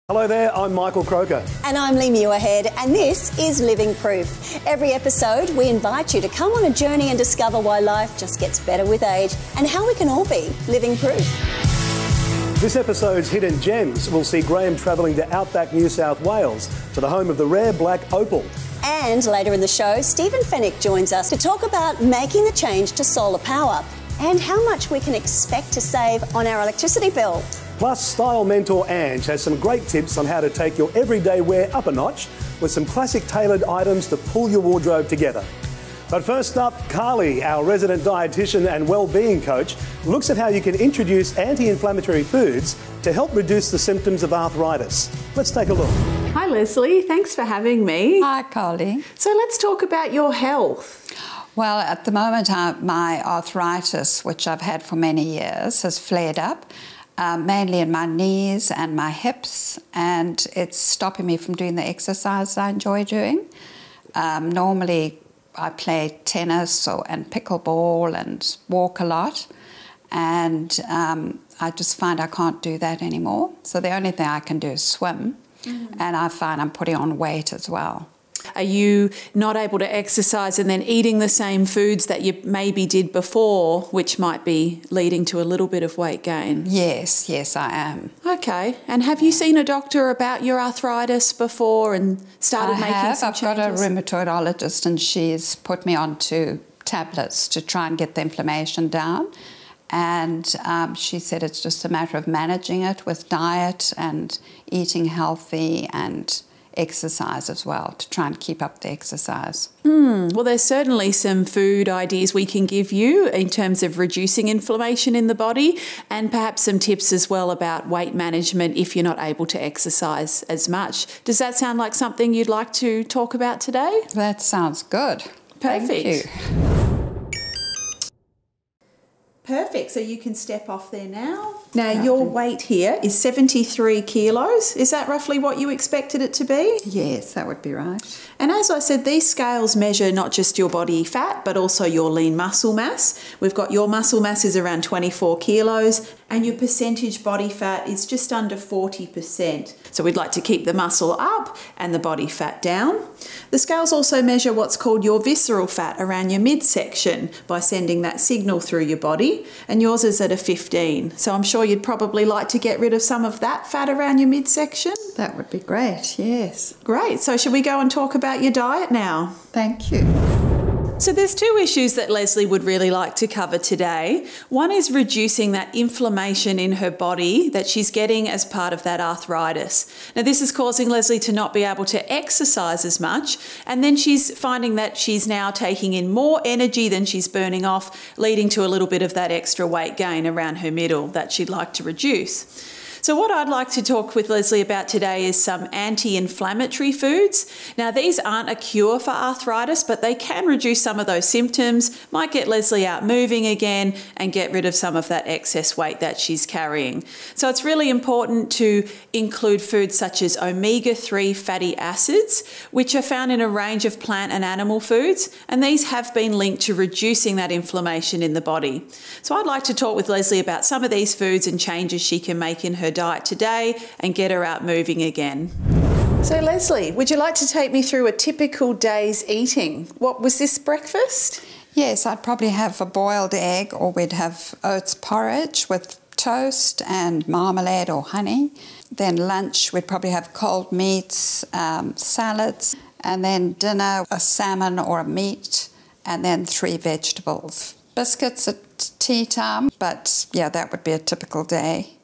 Hello there, I'm Michael Croker. And I'm Lee Muirhead, and this is Living Proof. Every episode, we invite you to come on a journey and discover why life just gets better with age and how we can all be living proof. This episode's Hidden Gems will see Graham travelling to outback New South Wales to the home of the rare black opal. And later in the show, Stephen Fennick joins us to talk about making the change to solar power and how much we can expect to save on our electricity bill. Plus, style mentor Ange has some great tips on how to take your everyday wear up a notch with some classic tailored items to pull your wardrobe together. But first up, Carly, our resident dietitian and well-being coach, looks at how you can introduce anti-inflammatory foods to help reduce the symptoms of arthritis. Let's take a look. Hi Leslie, thanks for having me. Hi Carly. So let's talk about your health. Well, at the moment my arthritis, which I've had for many years, has flared up. Mainly in my knees and my hips, and it's stopping me from doing the exercise I enjoy doing. Normally I play tennis and pickleball and walk a lot, and I just find I can't do that anymore. So the only thing I can do is swim, and I find I'm putting on weight as well. Are you not able to exercise and then eating the same foods that you maybe did before, which might be leading to a little bit of weight gain? Yes, I am. Okay. And have you seen a doctor about your arthritis before and started making some changes? I've got a rheumatologist, and she's put me onto tablets to try and get the inflammation down. And she said it's just a matter of managing it with diet and eating healthy and exercise as well, to try and keep up the exercise. Well, there's certainly some food ideas we can give you in terms of reducing inflammation in the body, and perhaps some tips as well about weight management if you're not able to exercise as much. Does that sound like something you'd like to talk about today? That sounds good. Perfect. Thank you. Perfect, so you can step off there now. Now your weight here is 73 kilos. Is that roughly what you expected it to be? Yes, that would be right. And as I said, these scales measure not just your body fat, but also your lean muscle mass. We've got your muscle mass is around 24 kilos, and your percentage body fat is just under 40%. So we'd like to keep the muscle up and the body fat down. The scales also measure what's called your visceral fat around your midsection by sending that signal through your body, and yours is at a 15. So I'm sure you'd probably like to get rid of some of that fat around your midsection. That would be great, yes. Great. So should we go and talk about your diet now? Thank you. So there's two issues that Leslie would really like to cover today. One is reducing that inflammation in her body that she's getting as part of that arthritis. Now this is causing Leslie to not be able to exercise as much, and then she's finding that she's now taking in more energy than she's burning off, leading to a little bit of that extra weight gain around her middle that she'd like to reduce. So what I'd like to talk with Leslie about today is some anti-inflammatory foods. Now these aren't a cure for arthritis, but they can reduce some of those symptoms, might get Leslie out moving again and get rid of some of that excess weight that she's carrying. So it's really important to include foods such as omega-3 fatty acids, which are found in a range of plant and animal foods, and these have been linked to reducing that inflammation in the body. So I'd like to talk with Leslie about some of these foods and changes she can make in her diet today and get her out moving again. So Leslie, would you like to take me through a typical day's eating? What was this breakfast? Yes, I'd probably have a boiled egg, or we'd have oats porridge with toast and marmalade or honey. Then lunch, we'd probably have cold meats, salads, and then dinner, a salmon or a meat, and then 3 vegetables. Biscuits at tea time, but yeah, that would be a typical day.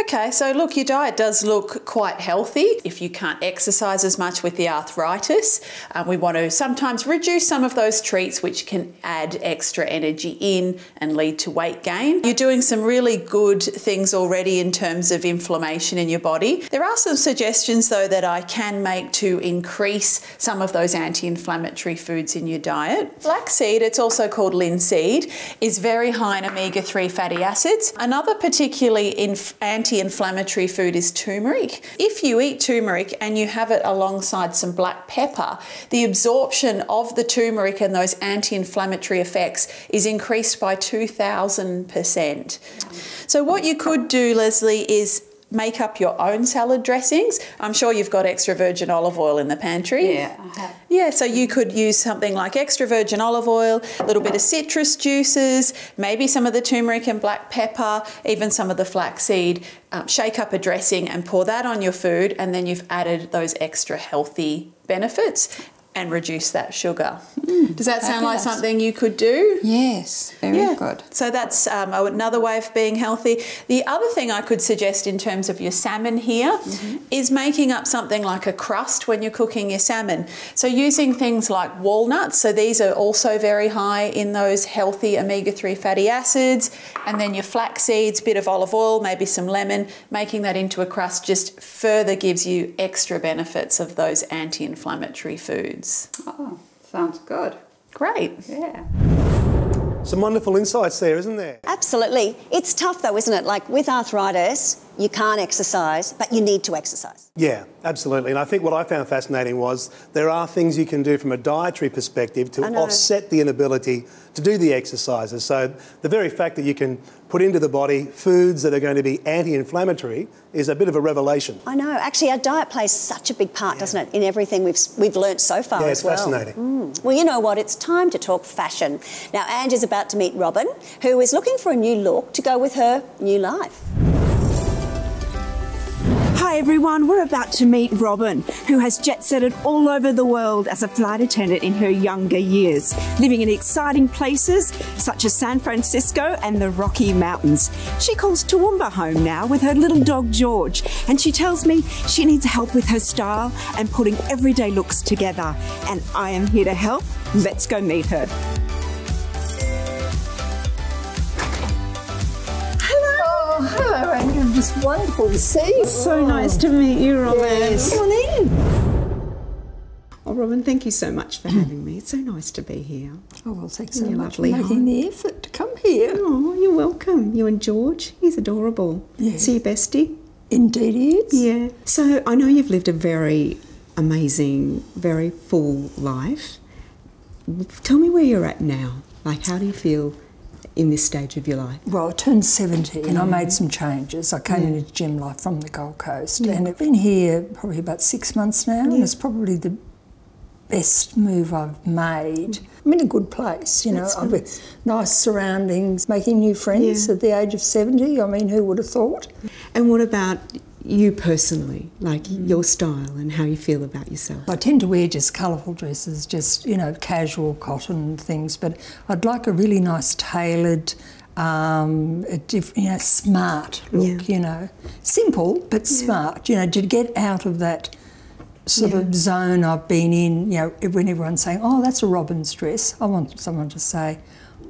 Okay, so look, your diet does look quite healthy. If you can't exercise as much with the arthritis, we want to sometimes reduce some of those treats which can add extra energy in and lead to weight gain. You're doing some really good things already in terms of inflammation in your body. There are some suggestions though that I can make to increase some of those anti-inflammatory foods in your diet. Flaxseed, it's also called linseed, is very high in omega-3 fatty acids. Another particularly anti-inflammatory food is turmeric. If you eat turmeric and you have it alongside some black pepper, the absorption of the turmeric and those anti-inflammatory effects is increased by 2,000%. So what you could do, Leslie, is make up your own salad dressings. I'm sure you've got extra virgin olive oil in the pantry. Yeah, I have. Yeah, so you could use something like extra virgin olive oil, a little bit of citrus juices, maybe some of the turmeric and black pepper, even some of the flaxseed. Shake up a dressing and pour that on your food, and then you've added those extra healthy benefits and reduce that sugar. Does that sound like something you could do? Yes, very good. So that's another way of being healthy. The other thing I could suggest in terms of your salmon here is making up something like a crust when you're cooking your salmon. So using things like walnuts, so these are also very high in those healthy omega-3 fatty acids, and then your flax seeds, bit of olive oil, maybe some lemon, making that into a crust just further gives you extra benefits of those anti-inflammatory foods. Oh, sounds good. Great. Yeah. Some wonderful insights there, isn't there? Absolutely. It's tough though, isn't it? Like with arthritis, you can't exercise, but you need to exercise. Yeah, absolutely. And I think what I found fascinating was there are things you can do from a dietary perspective to offset the inability to do the exercises. So the very fact that you can put into the body foods that are going to be anti-inflammatory is a bit of a revelation. I know. Actually, our diet plays such a big part, doesn't it, in everything we've learnt so far as well. Yeah, it's fascinating. Well, you know what? It's time to talk fashion. Now, Ange is about to meet Robin, who is looking for a new look to go with her new life. Hi everyone, we're about to meet Robin, who has jet-setted all over the world as a flight attendant in her younger years, living in exciting places such as San Francisco and the Rocky Mountains. She calls Toowoomba home now with her little dog George, and she tells me she needs help with her style and putting everyday looks together. And I am here to help. Let's go meet her. Hello, Andrew. Just wonderful to see you. So nice to meet you, Robin. Yes. Come on in. Oh, Robin, thank you so much for having me. It's so nice to be here. Oh, well, thanks so Your much for lovely making home. the effort to come here. Oh, you're welcome. You and George, he's adorable. Yeah. Is he your bestie? Indeed he is. Yeah. So I know you've lived a very amazing, very full life. Tell me where you're at now. Like, how do you feel in this stage of your life? Well, I turned 70 and I made some changes. I came into GemLife from the Gold Coast and I've been here probably about 6 months now and it's probably the best move I've made. I'm in a good place, you know, I've got nice surroundings, making new friends at the age of 70. I mean, who would have thought? And what about you personally, like your style and how you feel about yourself? I tend to wear just colourful dresses, just, you know, casual cotton things, but I'd like a really nice tailored, smart look, you know. Simple, but smart, you know, to get out of that sort of zone I've been in, you know, when everyone's saying, oh, that's a Robin's dress. I want someone to say,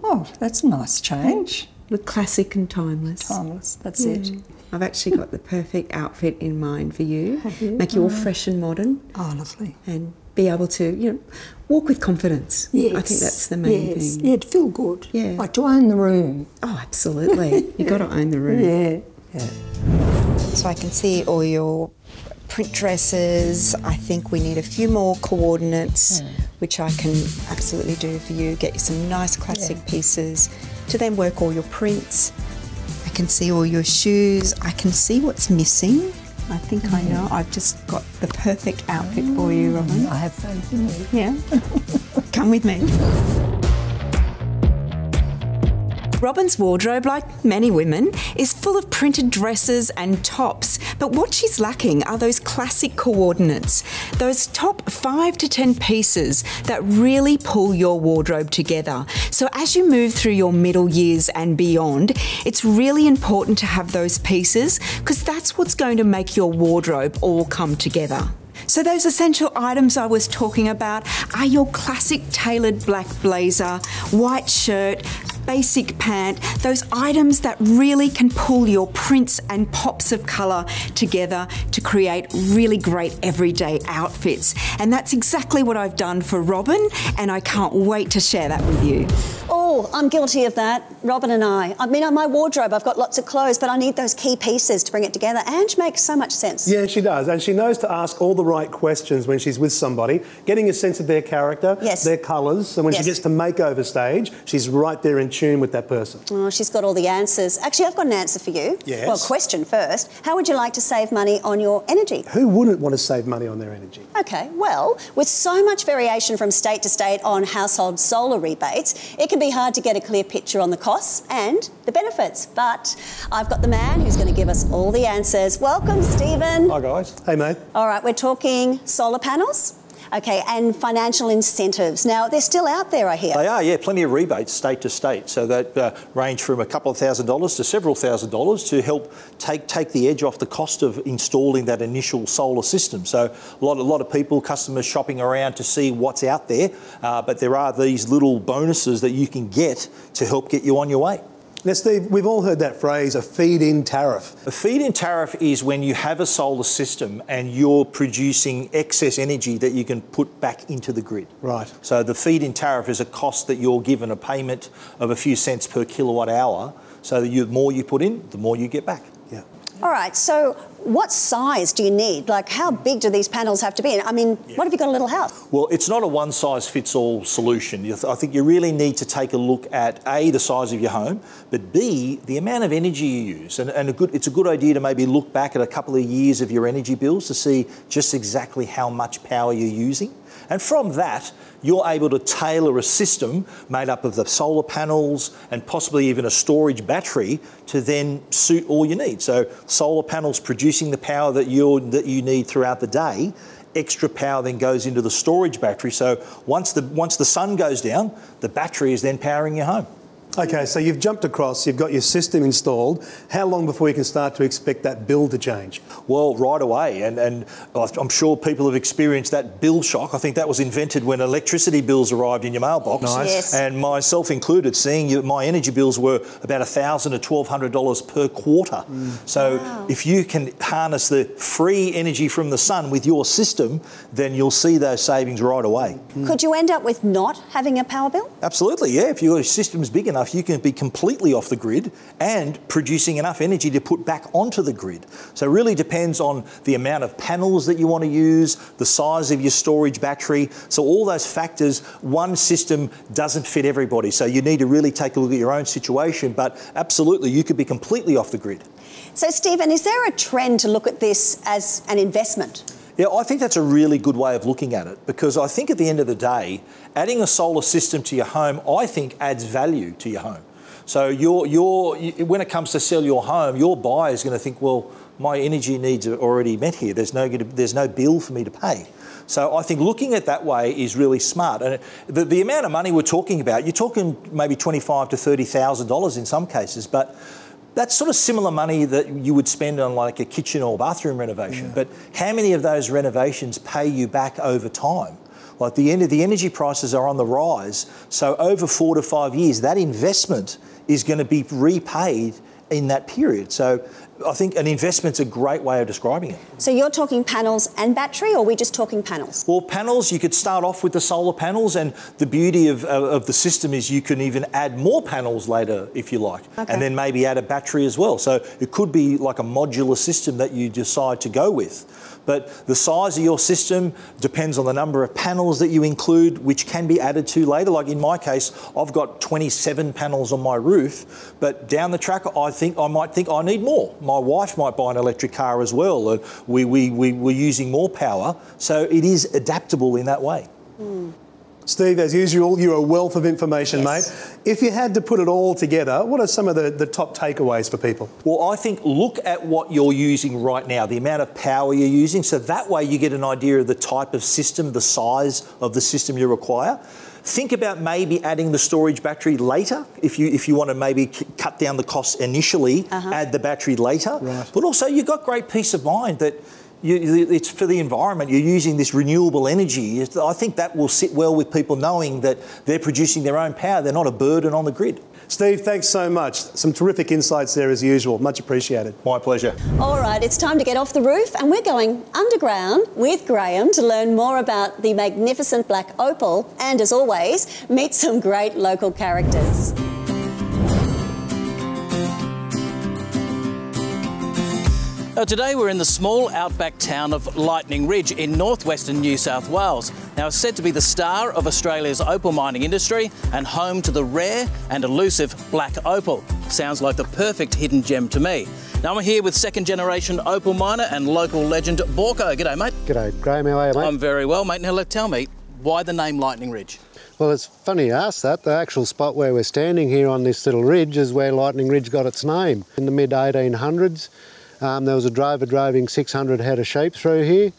oh, that's a nice change. Look classic and timeless. Timeless, that's it. I've actually got the perfect outfit in mind for you. Have you? Make you all fresh and modern. Oh, lovely. And be able to, you know, walk with confidence. Yes. I think that's the main thing. Yeah, to feel good. Yeah. Like to own the room. Oh, absolutely. You've got to own the room. Yeah. So I can see all your print dresses. I think we need a few more coordinates, which I can absolutely do for you. Get you some nice classic pieces to then work all your prints. I can see all your shoes. I can see what's missing. I think I know. I've just got the perfect outfit for you, Robin. I have faith in you. Yeah. Come with me. Robin's wardrobe, like many women, is full of printed dresses and tops. But what she's lacking are those classic coordinates, those top 5 to 10 pieces that really pull your wardrobe together. So as you move through your middle years and beyond, it's really important to have those pieces because that's what's going to make your wardrobe all come together. So those essential items I was talking about are your classic tailored black blazer, white shirt, basic pant, those items that really can pull your prints and pops of colour together to create really great everyday outfits. And that's exactly what I've done for Robin, and I can't wait to share that with you. Oh, Oh, I'm guilty of that, Robin and I. I mean, on my wardrobe, I've got lots of clothes, but I need those key pieces to bring it together. Ange makes so much sense. Yeah, she does. And she knows to ask all the right questions when she's with somebody, getting a sense of their character, their colours. And when she gets to makeover stage, she's right there in tune with that person. Oh, she's got all the answers. Actually, I've got an answer for you. Yes. Well, question first. How would you like to save money on your energy? Who wouldn't want to save money on their energy? Okay, well, with so much variation from state to state on household solar rebates, it can be hard to get a clear picture on the costs and the benefits. But I've got the man who's going to give us all the answers. Welcome, Stephen. Hi, guys. Hey, mate. All right, we're talking solar panels. Okay, and financial incentives. Now, they're still out there, I hear. They are, yeah, plenty of rebates state to state. So that range from a couple of $1,000s to several $1,000s to help take the edge off the cost of installing that initial solar system. So a lot of people, customers shopping around to see what's out there, but there are these little bonuses that you can get to help get you on your way. Now, Steve, we've all heard that phrase, a feed-in tariff. A feed-in tariff is when you have a solar system and you're producing excess energy that you can put back into the grid. Right. So the feed-in tariff is a cost that you're given a payment of a few cents per kilowatt hour. So the more you put in, the more you get back. Yeah. All right, so what size do you need? Like, how big do these panels have to be? I mean, what if you've got a little house? Well, it's not a one-size-fits-all solution. I think you really need to take a look at A, the size of your home, but B, the amount of energy you use. And it's a good idea to maybe look back at a couple of years of your energy bills to see just exactly how much power you're using. And from that, you're able to tailor a system made up of the solar panels and possibly even a storage battery to then suit all you need. So solar panels producing the power that you need throughout the day. Extra power then goes into the storage battery. So once the sun goes down, the battery is then powering your home. Okay, so you've jumped across, you've got your system installed. How long before you can start to expect that bill to change? Well, right away, and I'm sure people have experienced that bill shock. I think that was invented when electricity bills arrived in your mailbox. Nice. Yes. And myself included, seeing my energy bills were about $1,000 to $1,200 per quarter. So if you can harness the free energy from the sun with your system, then you'll see those savings right away. Could you end up with not having a power bill? Absolutely, yeah. If your system's big enough, you can be completely off the grid and producing enough energy to put back onto the grid. So it really depends on the amount of panels that you want to use, the size of your storage battery. So all those factors, one system doesn't fit everybody. So you need to really take a look at your own situation, but absolutely, you could be completely off the grid. So, Stephen, is there a trend to look at this as an investment? Yeah, I think that's a really good way of looking at it, because I think at the end of the day, adding a solar system to your home, I think adds value to your home. So when it comes to sell your home, your buyer is going to think, well, my energy needs are already met here. There's no bill for me to pay. So I think looking at that way is really smart. And the amount of money we're talking about, you're talking maybe $25,000 to $30,000 in some cases, but that's sort of similar money that you would spend on like a kitchen or bathroom renovation. But how many of those renovations pay you back over time? Like the energy prices are on the rise. So over 4 to 5 years, that investment is going to be repaid in that period. So I think an investment's a great way of describing it. So you're talking panels and battery, or are we just talking panels? Well, panels, you could start off with the solar panels, and the beauty of the system is you can even add more panels later if you like, and then maybe add a battery as well. So it could be like a modular system that you decide to go with. But the size of your system depends on the number of panels that you include, which can be added to later. Like in my case, I've got 27 panels on my roof, but down the track, I might think I need more. My wife might buy an electric car as well, and we're using more power. So it is adaptable in that way. Steve, as usual, you're a wealth of information, mate. If you had to put it all together, what are some of the top takeaways for people? Well, I think look at what you're using right now, the amount of power you're using, so that way you get an idea of the type of system, the size of the system you require. Think about maybe adding the storage battery later if you want to maybe cut down the costs initially, add the battery later. Right. But also you've got great peace of mind that it's for the environment, you're using this renewable energy. I think that will sit well with people knowing that they're producing their own power, they're not a burden on the grid. Steve, thanks so much. Some terrific insights there as usual. Much appreciated. My pleasure. All right, it's time to get off the roof and we're going underground with Graham to learn more about the magnificent black opal and, as always, meet some great local characters. Now, today we're in the small outback town of Lightning Ridge in northwestern New South Wales. Now, it's said to be the star of Australia's opal mining industry and home to the rare and elusive black opal. Sounds like the perfect hidden gem to me. Now, I'm here with second-generation opal miner and local legend Borko. G'day, mate. G'day, Graham. How are you, mate? I'm very well, mate. Now, tell me, why the name Lightning Ridge? Well, it's funny you ask that. The actual spot where we're standing here on this little ridge is where Lightning Ridge got its name. In the mid-1800s, there was a drover driving 600 head of sheep through here,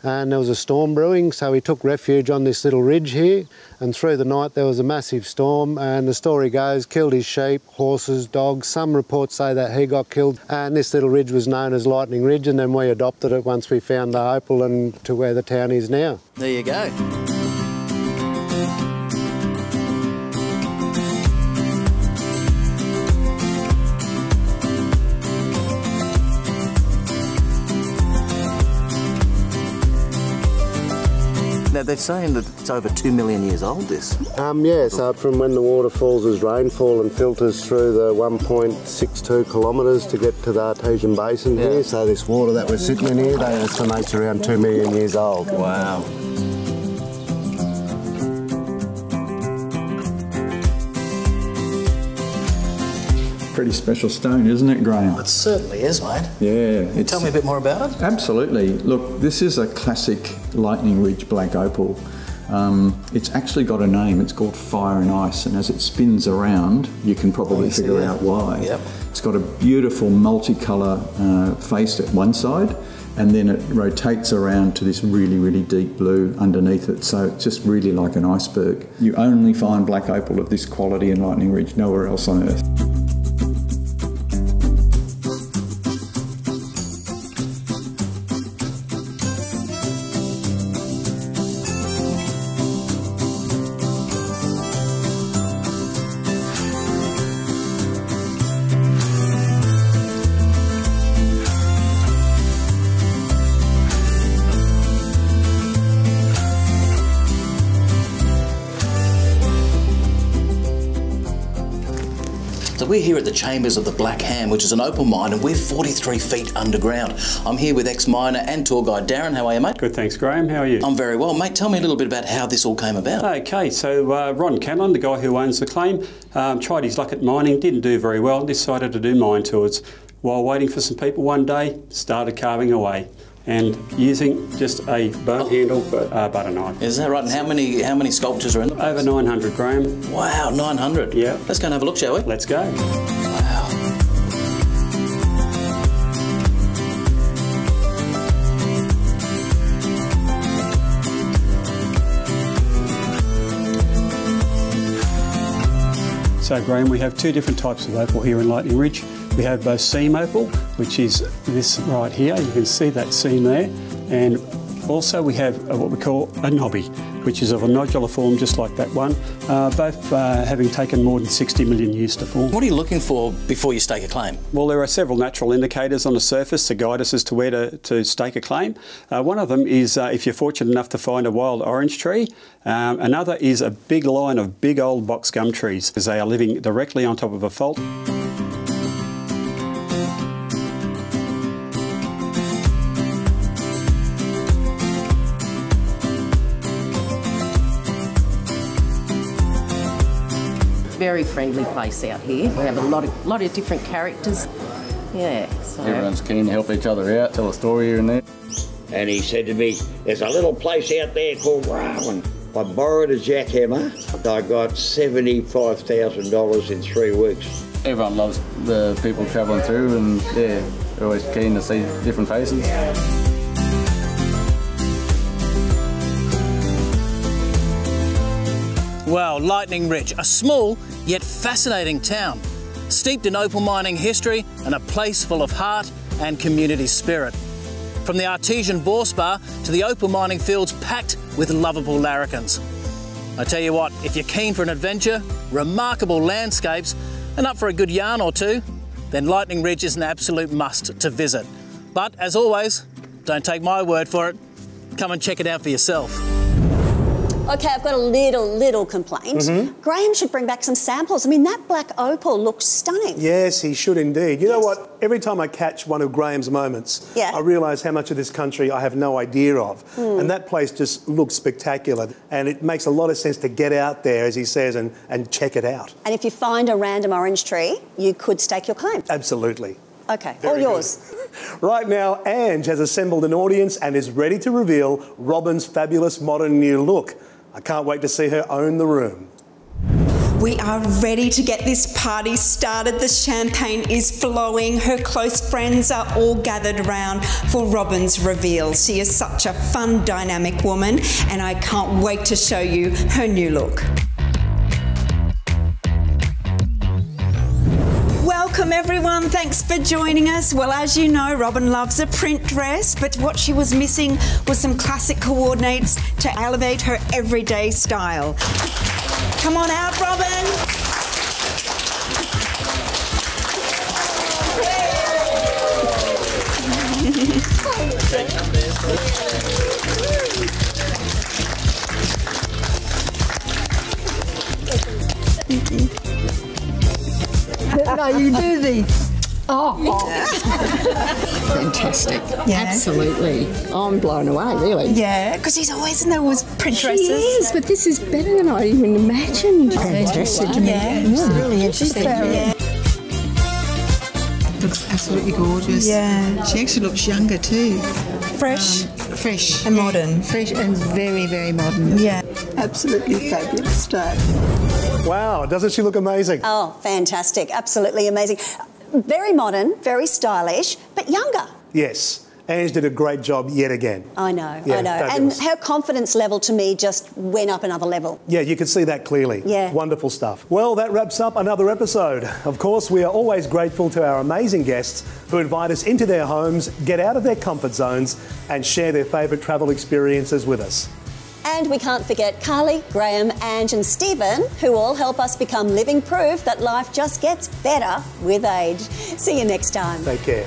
and there was a storm brewing, so he took refuge on this little ridge here, and through the night there was a massive storm, and the story goes, killed his sheep, horses, dogs. Some reports say that he got killed, and this little ridge was known as Lightning Ridge, and then we adopted it once we found the opal and to where the town is now. There you go. Now, they're saying that it's over 2 million years old, this. Yeah, so from when the water falls as rainfall and filters through the 1.62 kilometres to get to the Artesian Basin here. So this water that we're sitting in here, they estimate around 2 million years old. Wow. Pretty special stone, isn't it, Graham? It certainly is, mate. Yeah. Tell me a bit more about it. Absolutely. Look, this is a classic Lightning Ridge black opal. It's actually got a name. It's called Fire and Ice, and as it spins around, you can probably figure out why. Yep. It's got a beautiful multicolour face at one side, and then it rotates around to this really, really deep blue underneath it. So it's just really like an iceberg. You only find black opal of this quality in Lightning Ridge, nowhere else on Earth. So we're here at the chambers of the Black Ham, which is an opal mine, and we're 43 feet underground. I'm here with ex-miner and tour guide Darren. How are you, mate? Good, thanks, Graham. How are you? I'm very well, mate. Tell me a little bit about how this all came about. Okay, so Ron Canlon, the guy who owns the claim, tried his luck at mining, didn't do very well, decided to do mine tours. While waiting for some people one day, started carving away and using just a bone handle butter knife. Is that right? And how many sculptures are in them? Over 900, Graham. Wow, 900? Yeah. Let's go and have a look, shall we? Let's go. Wow. So, Graham, we have two different types of opal here in Lightning Ridge. We have both seam opal, which is this right here. You can see that seam there. And also we have what we call a knobby, which is of a nodular form just like that one, both having taken more than 60 million years to form. What are you looking for before you stake a claim? Well, there are several natural indicators on the surface to guide us as to where to stake a claim. One of them is if you're fortunate enough to find a wild orange tree. Another is a big line of big old box gum trees, as they are living directly on top of a fault. Very friendly place out here. We have a lot of different characters. Yeah. So. Everyone's keen to help each other out, tell a story here and there. And he said to me, there's a little place out there called Rowan. I borrowed a jackhammer. I got $75,000 in 3 weeks. Everyone loves the people travelling through, and yeah, they're always keen to see different faces. Well, Lightning Ridge, a small yet fascinating town, steeped in opal mining history and a place full of heart and community spirit. From the artesian Bourse Bar to the opal mining fields packed with lovable larrikins. I tell you what, if you're keen for an adventure, remarkable landscapes and up for a good yarn or two, then Lightning Ridge is an absolute must to visit. But as always, don't take my word for it. Come and check it out for yourself. Okay, I've got a little complaint. Graham should bring back some samples. I mean, that black opal looks stunning. Yes, he should indeed. You know what? Every time I catch one of Graham's moments, I realise how much of this country I have no idea of. And that place just looks spectacular. And it makes a lot of sense to get out there, as he says, and check it out. And if you find a random orange tree, you could stake your claim. Absolutely. Okay, Very all yours. Right now, Ange has assembled an audience and is ready to reveal Robin's fabulous modern new look. I can't wait to see her own the room. We are ready to get this party started. The champagne is flowing. Her close friends are all gathered around for Robin's reveal. She is such a fun, dynamic woman, and I can't wait to show you her new look. Welcome everyone, thanks for joining us. Well, as you know, Robin loves a print dress, but what she was missing was some classic coordinates to elevate her everyday style. Come on out, Robin. No, you do these. Fantastic. Yeah. Absolutely. I'm blown away, really. Yeah, because he's always in those print dresses. She is, but this is better than I even imagined. Fantastic. Yeah, It's really interesting. Yeah. Looks absolutely gorgeous. Yeah. She actually looks younger too. Fresh. Fresh. And modern. Fresh and very, very modern. Yeah. Absolutely fabulous stuff. Wow, doesn't she look amazing? Oh, fantastic. Absolutely amazing. Very modern, very stylish, but younger. Yes. Ange did a great job yet again. I know, Yeah, I know. fabulous. And her confidence level to me just went up another level. Yeah, you can see that clearly. Yeah. Wonderful stuff. Well, that wraps up another episode. Of course, we are always grateful to our amazing guests who invite us into their homes, get out of their comfort zones, and share their favourite travel experiences with us. And we can't forget Carly, Graham, Ange and Stephen, who all help us become living proof that life just gets better with age. See you next time. Take care.